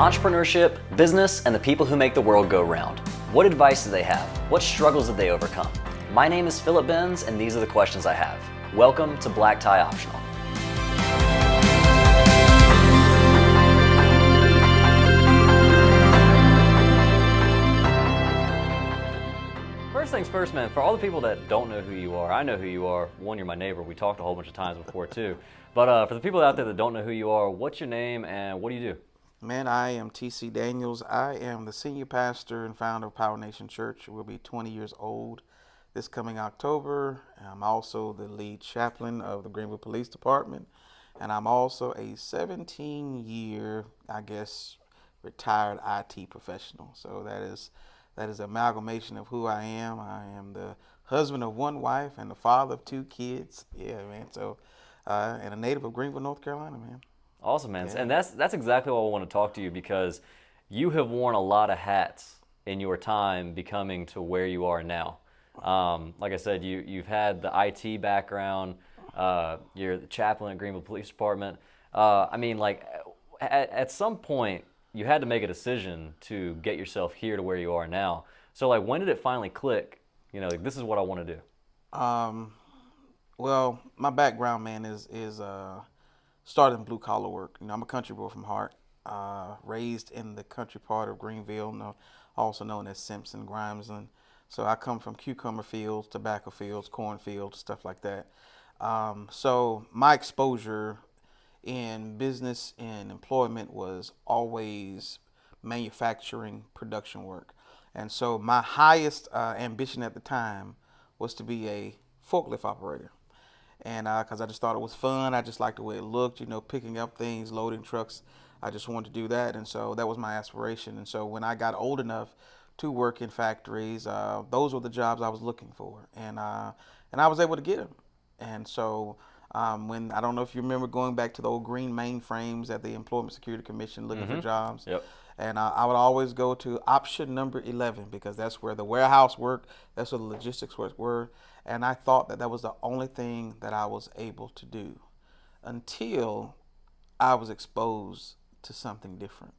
Entrepreneurship, business, and the people who make the world go round. What advice do they have? What struggles did they overcome? My name is Philip Benz, and these are the questions I have. Welcome to Black Tie Optional. First things first, man, for all the people that don't know who you are, I know who you are. One, you're my neighbor. We talked a whole bunch of times before, too. But for the people out there that don't know who you are, what's your name and what do you do? Man, I am T.C. Daniels. I am the senior pastor and founder of Power Nation Church. We'll be 20 years old this coming October. I'm also the lead chaplain of the Greenville Police Department. And I'm also a 17-year, retired IT professional. So that is an amalgamation of who I am. I am the husband of one wife and the father of two kids. Yeah, man. So, and a native of Greenville, North Carolina, man. Awesome, man. Yeah. And that's exactly why I want to talk to you, because you have worn a lot of hats in your time becoming to where you are now. Like I said, you've had the IT background. You're the chaplain at Greenville Police Department. At some point, you had to make a decision to get yourself here to where you are now. So, when did it finally click? This is what I want to do. Well, my background, man, is started in blue collar work. I'm a country boy from heart, raised in the country part of Greenville, also known as Simpson, Grimesland. So I come from cucumber fields, tobacco fields, corn fields, stuff like that. So my exposure in business and employment was always manufacturing, production work. And so my highest ambition at the time was to be a forklift operator. And because I just thought it was fun. I just liked the way it looked, picking up things, loading trucks. I just wanted to do that. And so that was my aspiration. And so when I got old enough to work in factories, those were the jobs I was looking for. And I was able to get them. And so when, I don't know if you remember going back to the old green mainframes at the Employment Security Commission looking for jobs. Yep. And I would always go to option number 11 because that's where the warehouse worked. That's where the logistics work were. And I thought that was the only thing that I was able to do until I was exposed to something different.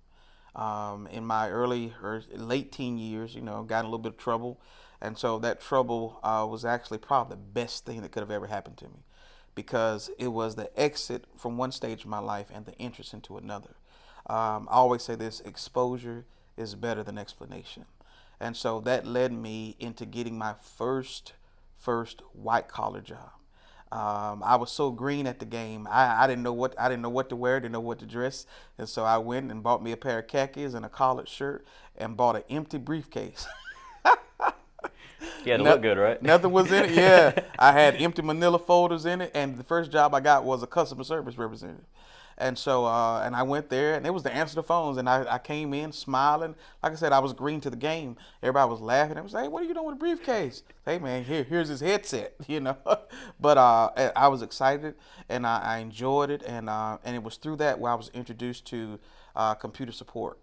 In my early or late teen years, got in a little bit of trouble. And so that trouble was actually probably the best thing that could have ever happened to me because it was the exit from one stage of my life and the entrance into another. I always say this: exposure is better than explanation. And so that led me into getting my first white collar job. I was so green at the game. I didn't know what to wear, didn't know what to dress, and so I went and bought me a pair of khakis and a collared shirt and bought an empty briefcase. Yeah, to look good, right? Nothing was in it. Yeah, I had empty manila folders in it, and the first job I got was a customer service representative. And so, and I went there, and it was to answer the phones, and I came in smiling. Like I said, I was green to the game. Everybody was laughing. I was like, hey, what are you doing with a briefcase? Hey, man, here's his headset, But I was excited, and I enjoyed it, and it was through that where I was introduced to computer support.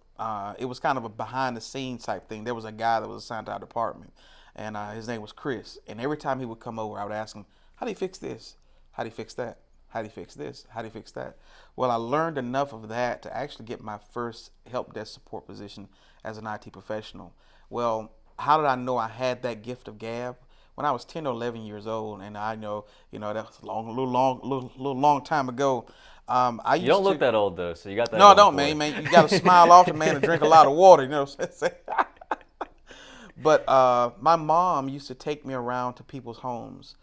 It was kind of a behind-the-scenes type thing. There was a guy that was assigned to our department, and his name was Chris. And every time he would come over, I would ask him, how do you fix this? How do you fix that? How do you fix this? How do you fix that? Well, I learned enough of that to actually get my first help desk support position as an IT professional. Well, how did I know I had that gift of gab? When I was 10 or 11 years old, and I know, that was a long time ago. You don't look that old though, so you got that. No, I don't, man. You got to smile often, man, and drink a lot of water, But my mom used to take me around to people's homes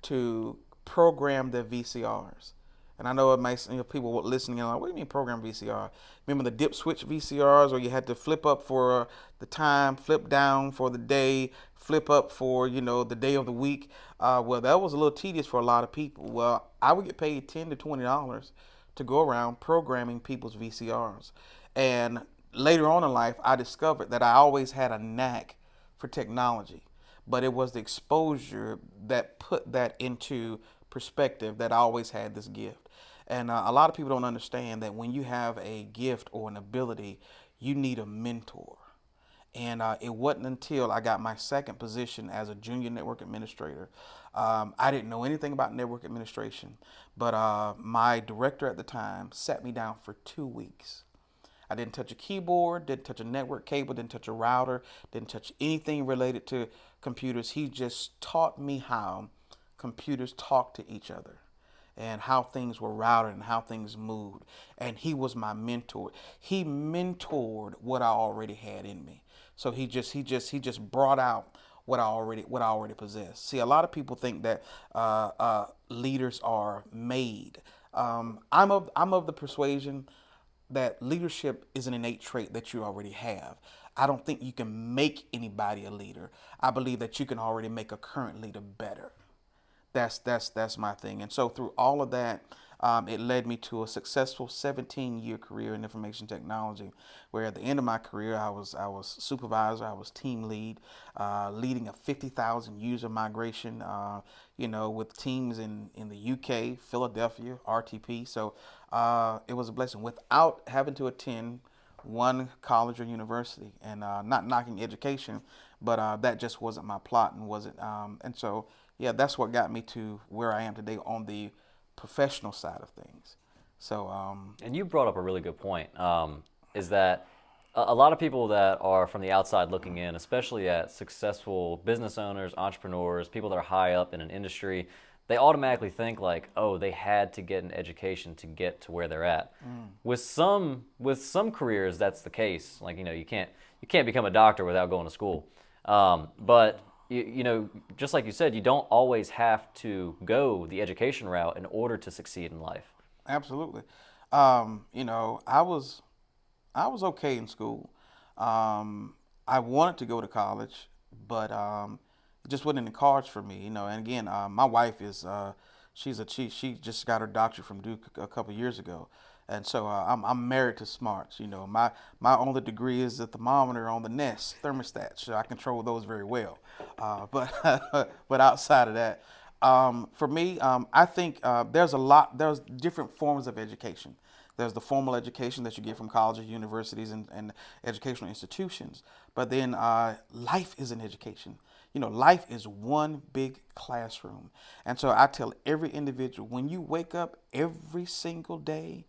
to program their VCRs. And I know it makes people listening like, what do you mean program VCR? Remember the dip switch VCRs where you had to flip up for the time, flip down for the day, flip up for, the day of the week. Well, that was a little tedious for a lot of people. Well, I would get paid $10 to $20 to go around programming people's VCRs. And later on in life, I discovered that I always had a knack for technology. But it was the exposure that put that into perspective that I always had this gift. And a lot of people don't understand that when you have a gift or an ability, you need a mentor. And it wasn't until I got my second position as a junior network administrator. I didn't know anything about network administration, but my director at the time sat me down for 2 weeks. I didn't touch a keyboard, didn't touch a network cable, didn't touch a router, didn't touch anything related to computers. He just taught me how computers talk to each other and how things were routed and how things moved. And he was my mentor. He mentored what I already had in me. So he just brought out what I already possess. See, a lot of people think that leaders are made. I'm of the persuasion that leadership is an innate trait that you already have. I don't think you can make anybody a leader. I believe that you can already make a current leader better. That's my thing. And so through all of that, it led me to a successful 17-year career in information technology, where at the end of my career, I was supervisor, I was team lead, leading a 50,000 user migration, with teams in the UK, Philadelphia, RTP. So it was a blessing without having to attend one college or university, and not knocking education, but that just wasn't my plot, and wasn't. And so, yeah, that's what got me to where I am today on the professional side of things. So, And you brought up a really good point. Is that a lot of people that are from the outside looking in, especially at successful business owners, entrepreneurs, people that are high up in an industry, they automatically think like, oh, they had to get an education to get to where they're at. With some careers, that's the case. Like, you can't become a doctor without going to school. But just like you said, you don't always have to go the education route in order to succeed in life. absolutely. I was okay in school. I wanted to go to college, but it just wasn't in the cards for me. And again, my wife is she just got her doctorate from Duke a couple years ago, and so I'm married to smarts. My only degree is the thermometer on the Nest thermostat, so I control those very well. But outside of that, for me, I think there's different forms of education. There's the formal education that you get from colleges, universities, and educational institutions. But then life is an education. Life is one big classroom. And so I tell every individual, when you wake up every single day,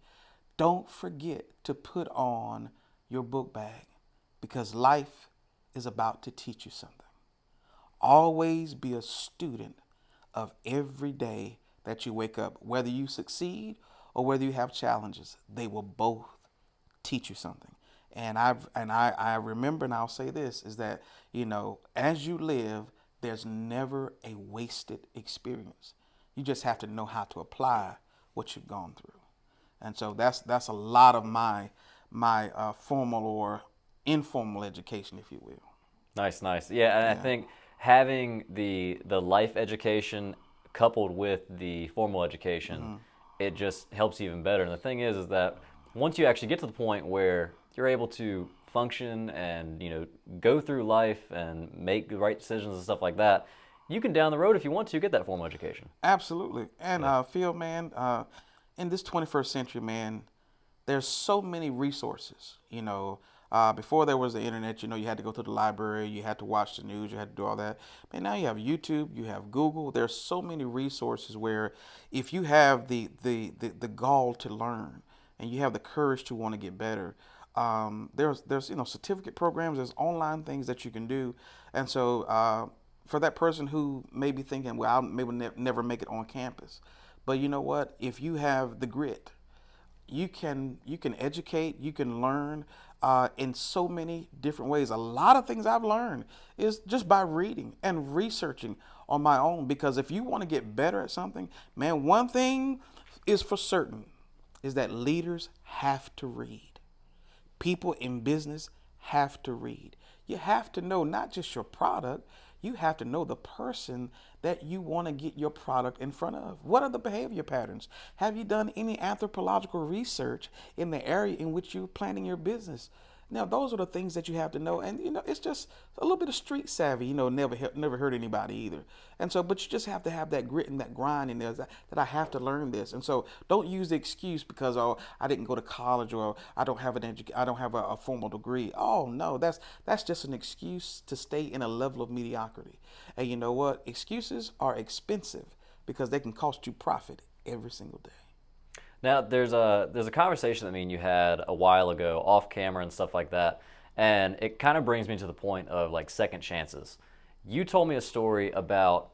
don't forget to put on your book bag, because life is about to teach you something. Always be a student of every day that you wake up. Whether you succeed or whether you have challenges, they will both teach you something. And I remember, and I'll say this, is that, as you live, there's never a wasted experience. You just have to know how to apply what you've gone through. And so that's a lot of my formal or informal education, if you will. Nice, nice. Yeah, and I think having the life education coupled with the formal education, it just helps even better. And the thing is that once you actually get to the point where you're able to function and go through life and make the right decisions and stuff like that, you can down the road, if you want to, get that formal education. Absolutely. And Phil, man, in this 21st century, man, there's so many resources. Before there was the internet, you had to go to the library, you had to watch the news, you had to do all that. Man, now you have YouTube, you have Google. There's so many resources where, if you have the gall to learn and you have the courage to want to get better, there's certificate programs, there's online things that you can do. And so for that person who may be thinking, well, I'll maybe never make it on campus, but you know what? If you have the grit, you can educate, you can learn in so many different ways. A lot of things I've learned is just by reading and researching on my own. Because if you want to get better at something, man, one thing is for certain, is that leaders have to read. People in business have to read. You have to know not just your product, you have to know the person that you want to get your product in front of. What are the behavior patterns? Have you done any anthropological research in the area in which you're planning your business? Now, those are the things that you have to know. And, it's just a little bit of street savvy, never hurt anybody either. And so, but you just have to have that grit and that grind in there, that I have to learn this. And so don't use the excuse because, oh, I didn't go to college, or I don't have I don't have a formal degree. Oh, no, that's just an excuse to stay in a level of mediocrity. And you know what? Excuses are expensive because they can cost you profit every single day. Now, there's a conversation that me and you had a while ago, off camera and stuff like that, and it kind of brings me to the point of like second chances. You told me a story about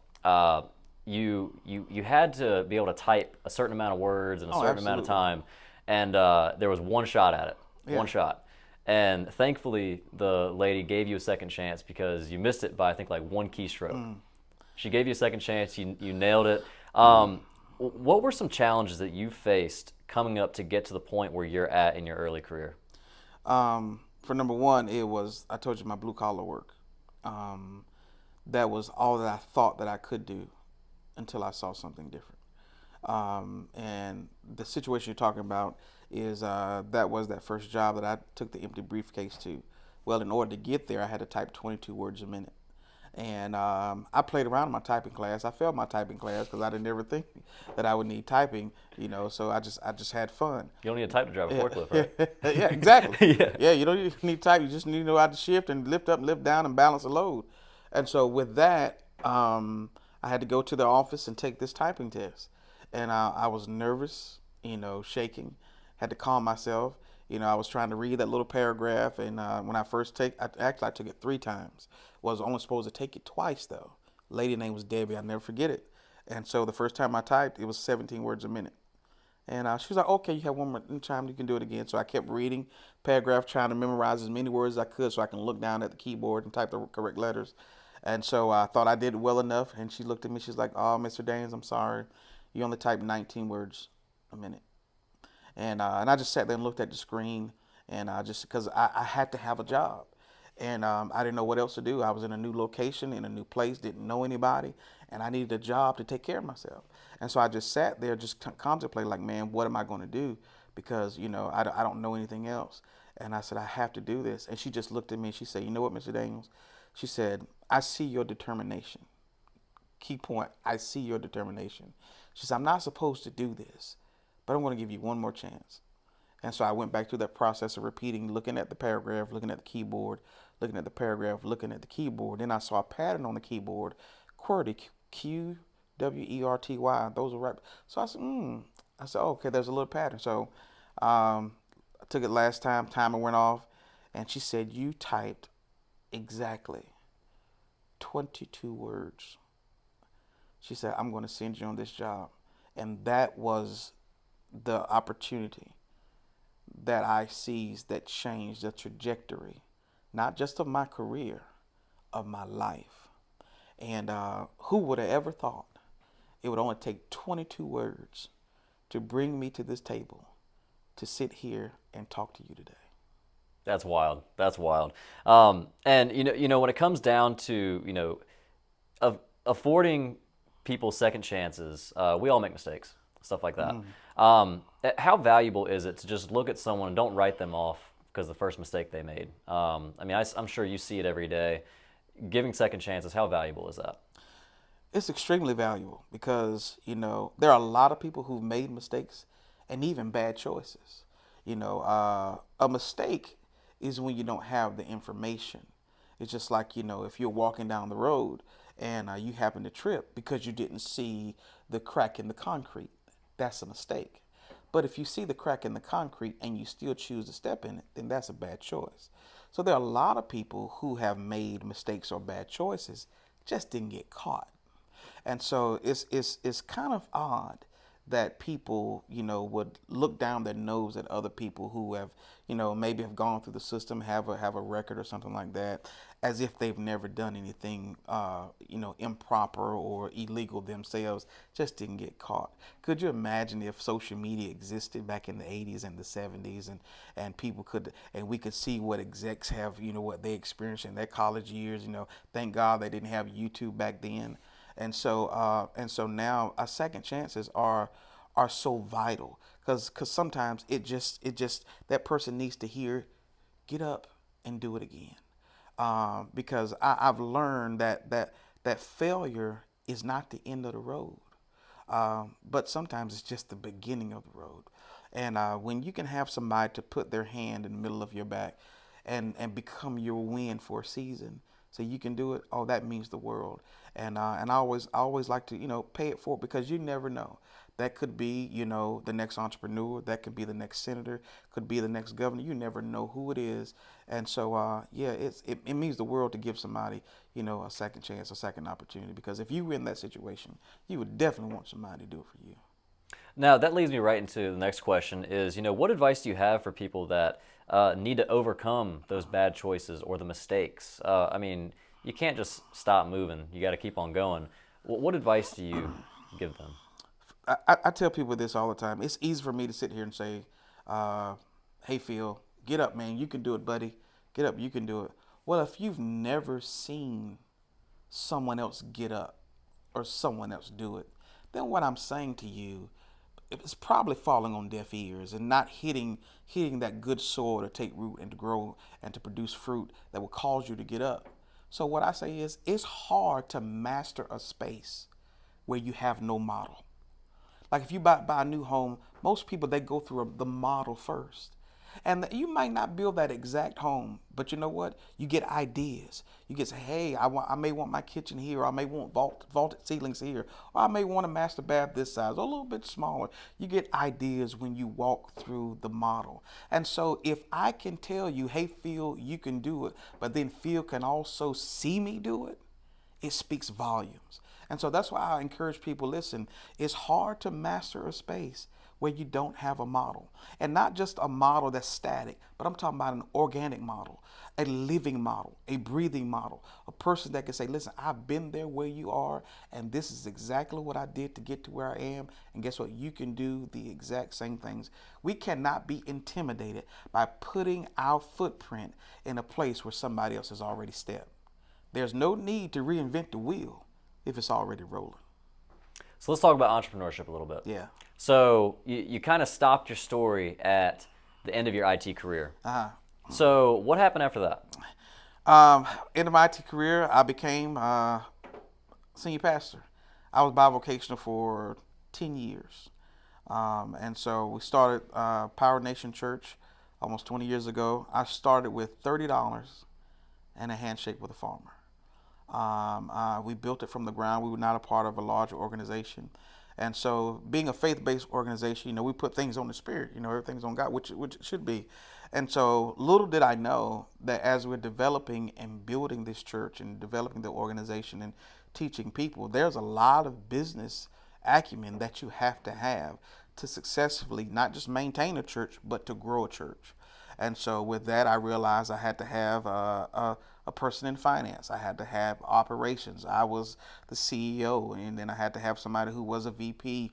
you had to be able to type a certain amount of words in a Oh, certain amount of absolutely. time, and there was one shot at it, Yeah. one shot, and thankfully the lady gave you a second chance because you missed it by I think like one keystroke. She gave you a second chance. You nailed it. What were some challenges that you faced coming up to get to the point where you're at in your early career? For number one, it was I told you my blue collar work. Um, that was all that I thought that I could do until I saw something different. And the situation you're talking about is that was that first job that I took the empty briefcase to. Well, in order to get there, I had to type 22 words a minute. And I played around in my typing class. I failed my typing class because I didn't ever think that I would need typing, So I just had fun. You don't need a type to drive a Yeah, forklift, right? yeah, exactly. Yeah. Yeah, you don't need type. You just need to know how to shift and lift up, and lift down, and balance a load. And so with that, I had to go to the office and take this typing test, and I was nervous, shaking. Had to calm myself. I was trying to read that little paragraph, and when I first I took it 3 times. Was only supposed to take it twice though. Lady name was Debbie. I'll never forget it. And so the first time I typed, it was 17 words a minute. And she was like, okay, you have one more time, you can do it again. So I kept reading paragraph, trying to memorize as many words as I could so I can look down at the keyboard and type the correct letters. And so I thought I did well enough. And she looked at me, she's like, oh, Mr. Daines, I'm sorry. You only typed 19 words a minute. And I just sat there and looked at the screen, and just because I had to have a job, and I didn't know what else to do. I was in a new location, in a new place, didn't know anybody, and I needed a job to take care of myself. And so I just sat there, just contemplating, like, man, what am I going to do? Because I don't know anything else. And I said, I have to do this. And she just looked at me and she said, you know what, Mr. Daniels? She said, I see your determination. Key point, I see your determination. She said, I'm not supposed to do this, but I'm going to give you one more chance. And so I went back through that process of repeating, looking at the paragraph, looking at the keyboard, looking at the paragraph, looking at the keyboard. Then I saw a pattern on the keyboard, QWERTY, QWERTY. Those are right. So I said, I said, oh, okay, there's a little pattern. So I took it last time, timer went off, and she said, you typed exactly 22 words. She said, I'm going to send you on this job. And that was the opportunity that I seized that changed the trajectory, not just of my career, of my life. And who would have ever thought it would only take 22 words to bring me to this table to sit here and talk to you today? That's wild. That's wild. And when it comes down to of affording people second chances, we all make mistakes, stuff like that. How valuable is it to just look at someone and don't write them off because of the first mistake they made? I'm sure you see it every day. Giving second chances, how valuable is that? It's extremely valuable because, there are a lot of people who've made mistakes and even bad choices. A mistake is when you don't have the information. It's just like, if you're walking down the road and you happen to trip because you didn't see the crack in the concrete, that's a mistake. But if you see the crack in the concrete and you still choose to step in it, then that's a bad choice. So there are a lot of people who have made mistakes or bad choices, just didn't get caught. And so it's kind of odd that people, would look down their nose at other people who have, maybe have gone through the system, have a record or something like that, as if they've never done anything, improper or illegal themselves, just didn't get caught. Could you imagine if social media existed back in the 80s and the 70s, and people could, and we could see what execs have, what they experienced in their college years, thank God they didn't have YouTube back then. And so now our second chances are so vital because sometimes it just that person needs to hear, get up and do it again. Because I've learned that failure is not the end of the road, but sometimes it's just the beginning of the road. And when you can have somebody to put their hand in the middle of your back and become your wind for a season, say you can do it, oh, that means the world. And I always like to, pay it forward, because you never know. That could be, the next entrepreneur. That could be the next senator. Could be the next governor. You never know who it is. And so, yeah, it means the world to give somebody, a second chance, a second opportunity. Because if you were in that situation, you would definitely want somebody to do it for you. Now that leads me right into the next question: is what advice do you have for people that need to overcome those bad choices or the mistakes? I mean, you can't just stop moving. You got to keep on going. What advice do you give them? I tell people this all the time. It's easy for me to sit here and say, hey, Phil, get up, man. You can do it, buddy. Get up. You can do it. Well, if you've never seen someone else get up or someone else do it, then what I'm saying to you, it's probably falling on deaf ears and not hitting that good soil to take root and to grow and to produce fruit that will cause you to get up. So what I say is, it's hard to master a space where you have no model. Like if you buy a new home, most people, they go through the model first. And you might not build that exact home, but you know what? You get ideas. You get say, hey, I may want my kitchen here, or I may want vaulted ceilings here, or I may want a master bath this size, or a little bit smaller. You get ideas when you walk through the model. And so if I can tell you, hey, Phil, you can do it, but then Phil can also see me do it, it speaks volumes. And so that's why I encourage people, listen, it's hard to master a space where you don't have a model. And not just a model that's static, but I'm talking about an organic model, a living model, a breathing model, a person that can say, listen, I've been there where you are, and this is exactly what I did to get to where I am. And guess what? You can do the exact same things. We cannot be intimidated by putting our footprint in a place where somebody else has already stepped. There's no need to reinvent the wheel if it's already rolling. So let's talk about entrepreneurship a little bit. Yeah. So you kind of stopped your story at the end of your IT career. Uh-huh. So what happened after that? End of my IT career, I became senior pastor. I was bivocational for 10 years. And so we started Power Nation Church almost 20 years ago. I started with $30 and a handshake with a farmer. We built it from the ground. We were not a part of a larger organization. And so being a faith-based organization, we put things on the spirit, everything's on God, which it should be. And so little did I know that as we're developing and building this church and developing the organization and teaching people, there's a lot of business acumen that you have to successfully not just maintain a church, but to grow a church. And so with that, I realized I had to have a person in finance. I had to have operations. I was the CEO, and then I had to have somebody who was a VP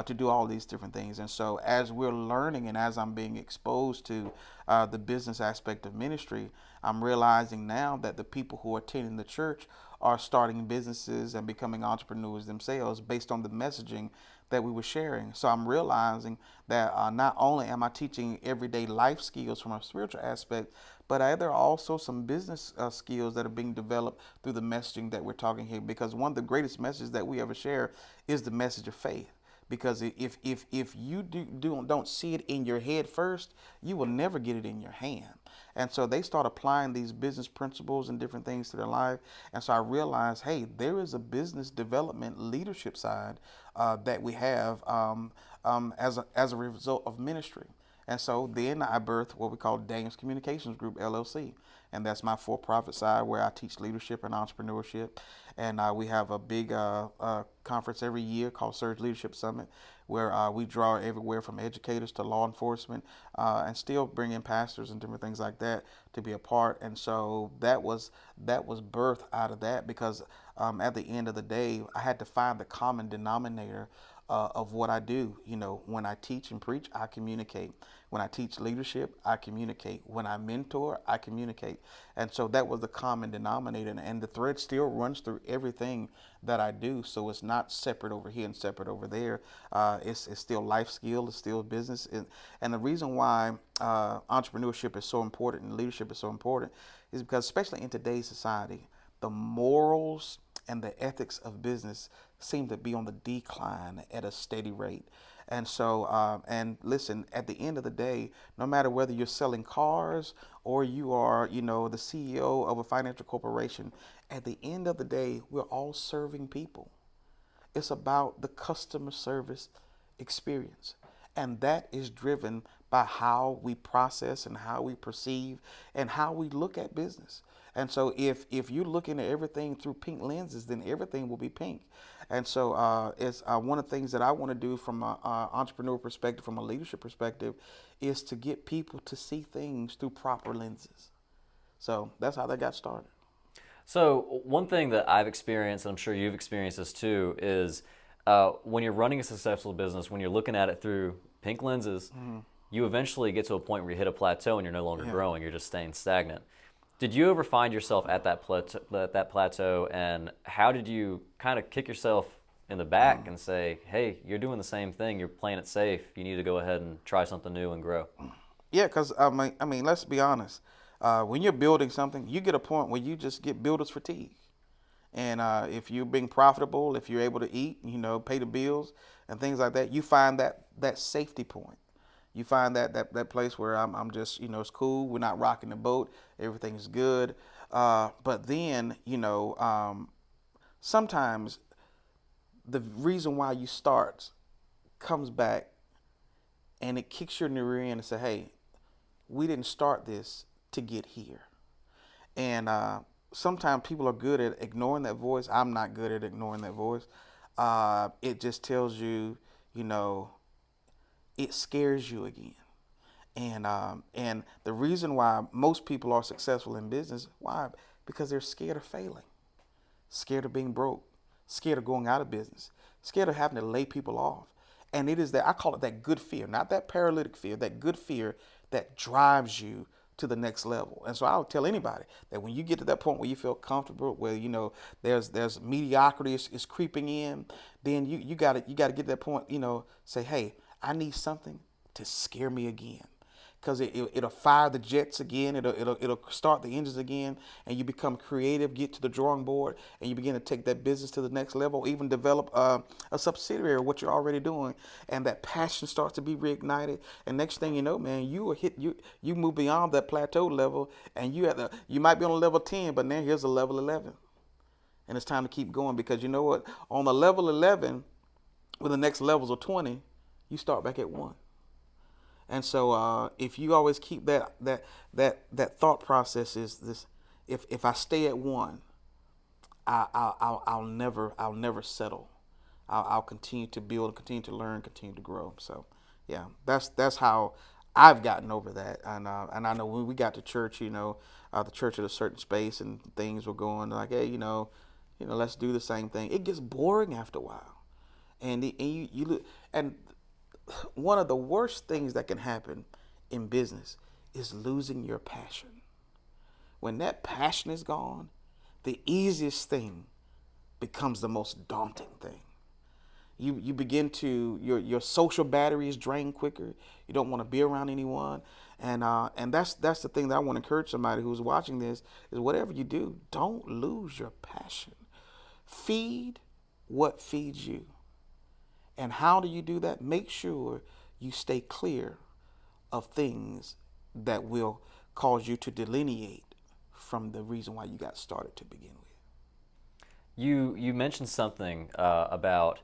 to do all these different things. And so as we're learning and as I'm being exposed to the business aspect of ministry, I'm realizing now that the people who are attending the church are starting businesses and becoming entrepreneurs themselves based on the messaging that we were sharing. So I'm realizing that not only am I teaching everyday life skills from a spiritual aspect, but there are also some business skills that are being developed through the messaging that we're talking here. Because one of the greatest messages that we ever share is the message of faith. Because if you don't see it in your head first, you will never get it in your hand. And so they start applying these business principles and different things to their life. And so I realized, hey, there is a business development leadership side that we have as a result of ministry. And so then I birthed what we call Daniels Communications Group, LLC. And that's my for-profit side where I teach leadership and entrepreneurship. And we have a big conference every year called Surge Leadership Summit, where we draw everywhere from educators to law enforcement and still bring in pastors and different things like that to be a part. And so that was birthed out of that, because at the end of the day, I had to find the common denominator of what I do. When I teach and preach, I communicate. When I teach leadership, I communicate. When I mentor, I communicate. And so that was the common denominator. And the thread still runs through everything that I do. So it's not separate over here and separate over there. It's still life skill. It's still business. And the reason why entrepreneurship is so important and leadership is so important is because, especially in today's society, the morals and the ethics of business seem to be on the decline at a steady rate. And so, and listen, at the end of the day, no matter whether you're selling cars or you are, the CEO of a financial corporation, at the end of the day, we're all serving people. It's about the customer service experience. And that is driven by how we process and how we perceive and how we look at business. And so if you're looking at everything through pink lenses, then everything will be pink. And so it's one of the things that I want to do from an entrepreneur perspective, from a leadership perspective, is to get people to see things through proper lenses. So that's how that got started. So one thing that I've experienced, and I'm sure you've experienced this too, is when you're running a successful business, when you're looking at it through pink lenses, you eventually get to a point where you hit a plateau and you're no longer growing. You're just staying stagnant. Did you ever find yourself at that plateau, and how did you kind of kick yourself in the back and say, hey, you're doing the same thing, you're playing it safe, you need to go ahead and try something new and grow? Yeah, because let's be honest. When you're building something, you get a point where you just get builder's fatigue. And if you're being profitable, if you're able to eat, pay the bills and things like that, you find that safety point. You find that place where I'm just, it's cool. We're not rocking the boat. Everything's good. But then, sometimes the reason why you start comes back and it kicks you in the rear end and say, hey, we didn't start this to get here. And sometimes people are good at ignoring that voice. I'm not good at ignoring that voice. It just tells you, it scares you again. And the reason why most people are successful in business, why? Because they're scared of failing, scared of being broke, scared of going out of business, scared of having to lay people off. And it is that, I call it that good fear, not that paralytic fear, that good fear that drives you to the next level. And so I would tell anybody that when you get to that point where you feel comfortable, where there's mediocrity is creeping in, then you gotta get to that point, say, hey, I need something to scare me again. Because it'll fire the jets again, it'll start the engines again, and you become creative, get to the drawing board, and you begin to take that business to the next level, even develop a subsidiary of what you're already doing, and that passion starts to be reignited. And next thing you know, man, you move beyond that plateau level, and you might be on a level 10, but now here's a level 11, and it's time to keep going, because you know what? On the level 11, with the next levels of 20, you start back at 1. And so if you always keep that thought process is this: if I stay at 1, I'll never settle. I'll continue to build, continue to learn, continue to grow. So yeah, that's how I've gotten over that. And I know when we got to church, the church at a certain space and things were going like, hey, let's do the same thing. It gets boring after a while, and one of the worst things that can happen in business is losing your passion. When that passion is gone, the easiest thing becomes the most daunting thing. You begin to, your social battery is drained quicker. You don't want to be around anyone. And that's the thing that I want to encourage somebody who's watching this is, whatever you do, don't lose your passion. Feed what feeds you. And how do you do that? Make sure you stay clear of things that will cause you to delineate from the reason why you got started to begin with. You mentioned something about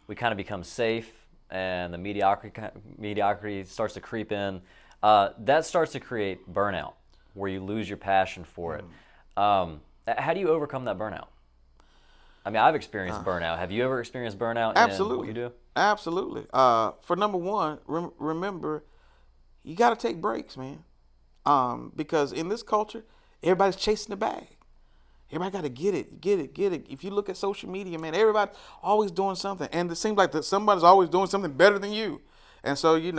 we kind of become safe and the mediocrity starts to creep in. That starts to create burnout, where you lose your passion for it. How do you overcome that burnout? I mean, I've experienced burnout. Have you ever experienced burnout Absolutely. in what you do? Absolutely. For number one, remember, you got to take breaks, man. Because in this culture, everybody's chasing the bag. Everybody got to get it. If you look at social media, man, everybody's always doing something. And it seems like that somebody's always doing something better than you. And so, you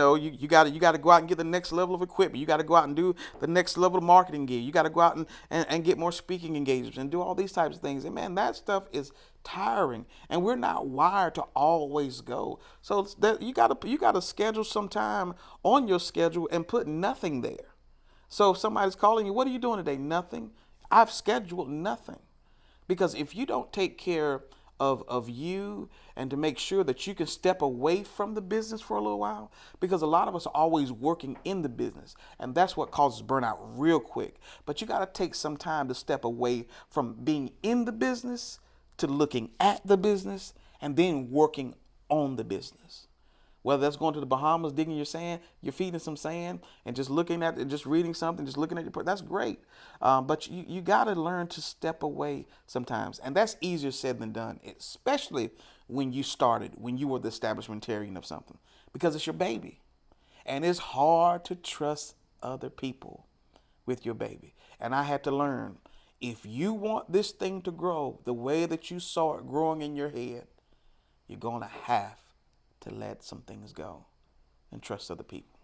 got to go out and get the next level of equipment. You got to go out and do the next level of marketing gig. You got to go out and get more speaking engagements and do all these types of things. And man, that stuff is tiring. And we're not wired to always go. So you got to schedule some time on your schedule and put nothing there. So if somebody's calling you, what are you doing today? Nothing. I've scheduled nothing. Because if you don't take care of you, and to make sure that you can step away from the business for a little while, because a lot of us are always working in the business, and that's what causes burnout real quick. But you got to take some time to step away from being in the business to looking at the business and then working on the business. Whether that's going to the Bahamas, digging your sand, you're feeding some sand, and just looking at it, just reading something, just looking at your, that's great. But you got to learn to step away sometimes. And that's easier said than done, especially when you started, when you were the establishmentarian of something, because it's your baby. And it's hard to trust other people with your baby. And I had to learn, if you want this thing to grow the way that you saw it growing in your head, you're going to have to let some things go and trust other people.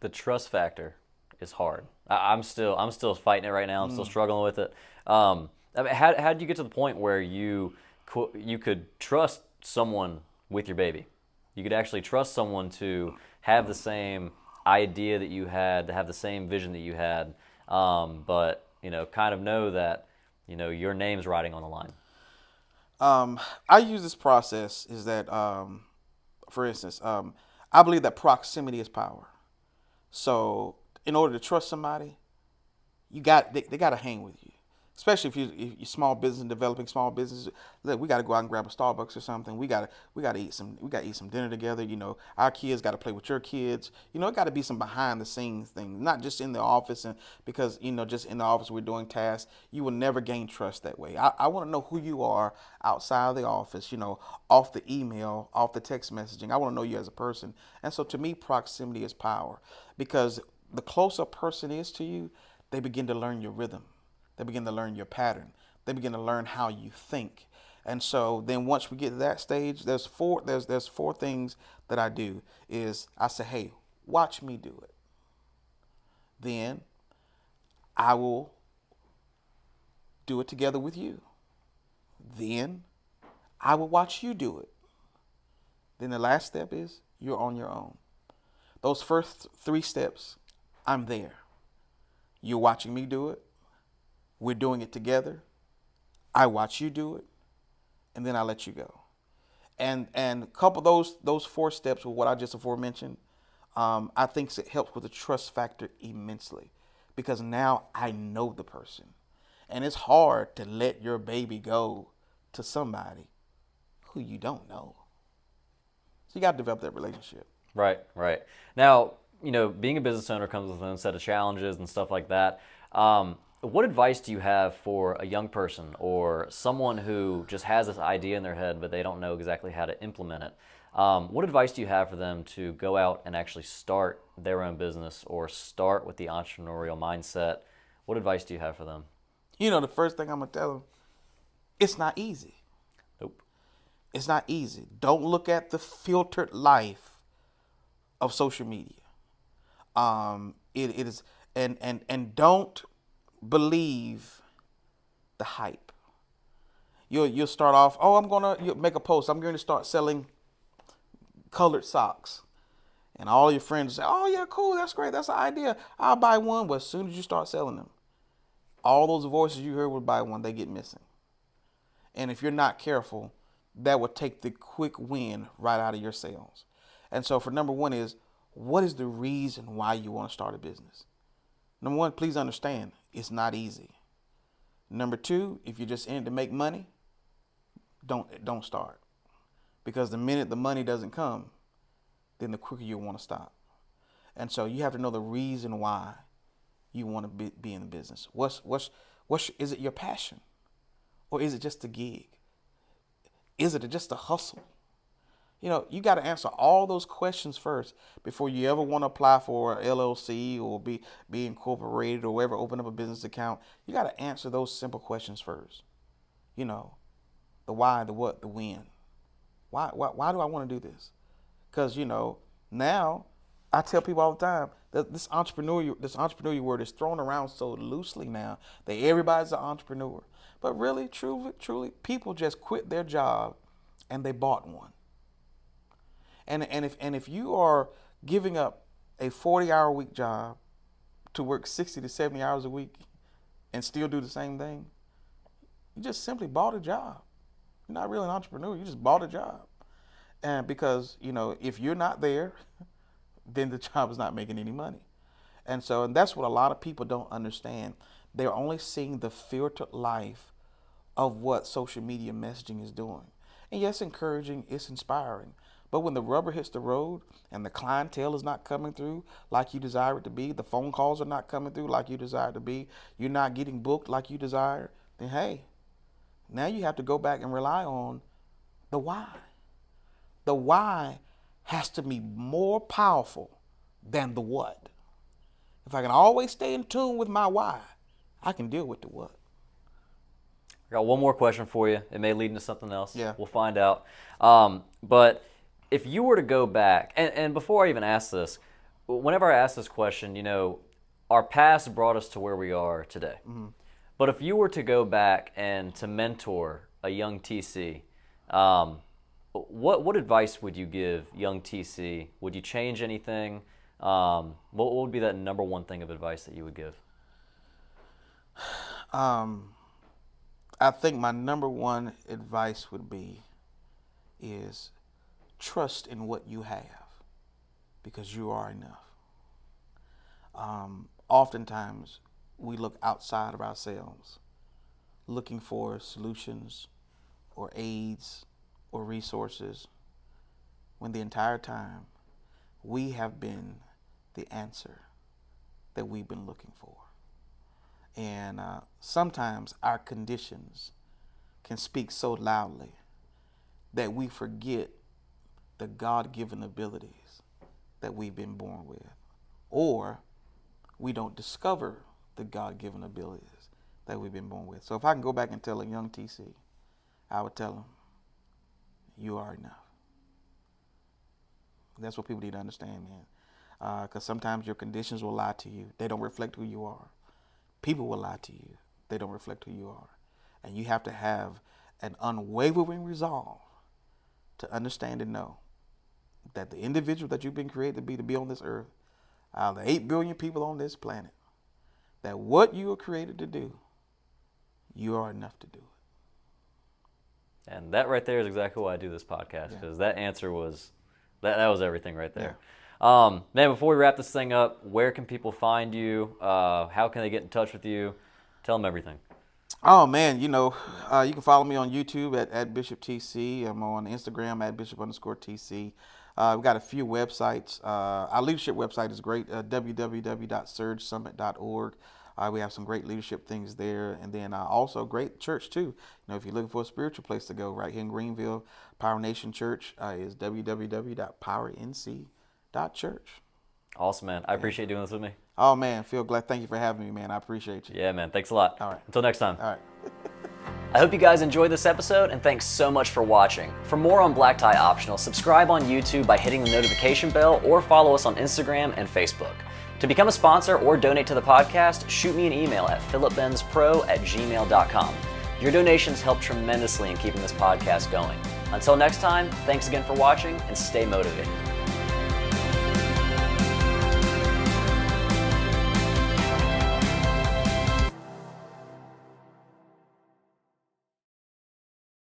The trust factor is hard. I'm still fighting it right now. I'm still struggling with it. I mean, how did you get to the point where you could trust someone with your baby? You could actually trust someone to have the same idea that you had, to have the same vision that you had, but kind of know that your name's riding on the line. I use this process is that, for instance, I believe that proximity is power. So in order to trust somebody, they got to hang with you. Especially if you're small business and developing small business, look, we got to go out and grab a Starbucks or something. We got to eat some dinner together. Our kids got to play with your kids. It got to be some behind the scenes things, not just in the office. And because just in the office we're doing tasks, you will never gain trust that way. I want to know who you are outside of the office. Off the email, off the text messaging. I want to know you as a person. And so to me, proximity is power, because the closer a person is to you, they begin to learn your rhythm. They begin to learn your pattern. They begin to learn how you think. And so then once we get to that stage, there's four things that I do. Is I say, hey, watch me do it. Then I will do it together with you. Then I will watch you do it. Then the last step is you're on your own. Those first 3 steps, I'm there. You're watching me do it. We're doing it together. I watch you do it, and then I let you go. And a couple of those 4 steps with what I just aforementioned, I think it helps with the trust factor immensely, because now I know the person, and it's hard to let your baby go to somebody who you don't know. So you got to develop that relationship. Right. Now, being a business owner comes with its own set of challenges and stuff like that. What advice do you have for a young person or someone who just has this idea in their head, but they don't know exactly how to implement it? What advice do you have for them to go out and actually start their own business or start with the entrepreneurial mindset? What advice do you have for them? The first thing I'm going to tell them, it's not easy. Nope. It's not easy. Don't look at the filtered life of social media. It is, and don't believe the hype. You'll start off, you'll make a post, I'm going to start selling colored socks. And all your friends say, oh yeah, cool, that's great, that's an idea, I'll buy one. But as soon as you start selling them, all those voices you heard would buy one, they get missing. And if you're not careful, that will take the quick win right out of your sales. And so for number 1 is, what is the reason why you want to start a business? Number 1, please understand, it's not easy. Number 2, if you're just in it to make money, don't start. Because the minute the money doesn't come, then the quicker you'll want to stop. And so you have to know the reason why you want to be in the business. Is it your passion? Or is it just a gig? Is it just a hustle? You got to answer all those questions first before you ever want to apply for an LLC or be incorporated or ever open up a business account. You got to answer those simple questions first. The why, the what, the when. Why do I want to do this? Because, now I tell people all the time that this entrepreneurial word is thrown around so loosely now that everybody's an entrepreneur. But really, truly, people just quit their job and they bought one. And if you are giving up a 40-hour week job to work 60 to 70 hours a week and still do the same thing, you just simply bought a job. You're not really an entrepreneur. You just bought a job. And because, if you're not there, then the job is not making any money. And that's what a lot of people don't understand. They're only seeing the filtered life of what social media messaging is doing. And yes, encouraging, it's inspiring. But when the rubber hits the road and the clientele is not coming through like you desire it to be, the phone calls are not coming through like you desire it to be, you're not getting booked like you desire, then hey, now you have to go back and rely on the why. The why has to be more powerful than the what. If I can always stay in tune with my why, I can deal with the what. I got one more question for you. It may lead into something else. Yeah. We'll find out. But if you were to go back, and before I even ask this, whenever I ask this question, our past brought us to where we are today. Mm-hmm. But if you were to go back and to mentor a young TC, what advice would you give young TC? Would you change anything? What would be that number one thing of advice that you would give? I think my number one advice would be is trust in what you have, because you are enough. Oftentimes we look outside of ourselves looking for solutions or aids or resources, when the entire time we have been the answer that we've been looking for. And sometimes our conditions can speak so loudly that we forget the God-given abilities that we've been born with, or we don't discover the God-given abilities that we've been born with. So if I can go back and tell a young TC, I would tell him, you are enough. That's what people need to understand, man. Because sometimes your conditions will lie to you. They don't reflect who you are. People will lie to you. They don't reflect who you are. And you have to have an unwavering resolve to understand and know that the individual that you've been created to be on this earth, out of the 8 billion people on this planet, that what you are created to do, you are enough to do it. And that right there is exactly why I do this podcast, because that answer was, that was everything right there. Yeah. Man, before we wrap this thing up, where can people find you? How can they get in touch with you? Tell them everything. Oh, man, you can follow me on YouTube at Bishop TC. I'm on Instagram at Bishop_TC. We've got a few websites. Our leadership website is great, www.surgesummit.org. We have some great leadership things there. And then also great church, too. If you're looking for a spiritual place to go, right here in Greenville, Power Nation Church is www.powernc.church. Awesome, man. I appreciate doing this with me. Oh, man, Phil, thank you for having me, man. I appreciate you. Yeah, man. Thanks a lot. All right. Until next time. All right. I hope you guys enjoyed this episode, and thanks so much for watching. For more on Black Tie Optional, subscribe on YouTube by hitting the notification bell or follow us on Instagram and Facebook. To become a sponsor or donate to the podcast, shoot me an email at philipbenzpro@gmail.com. Your donations help tremendously in keeping this podcast going. Until next time, thanks again for watching, and stay motivated.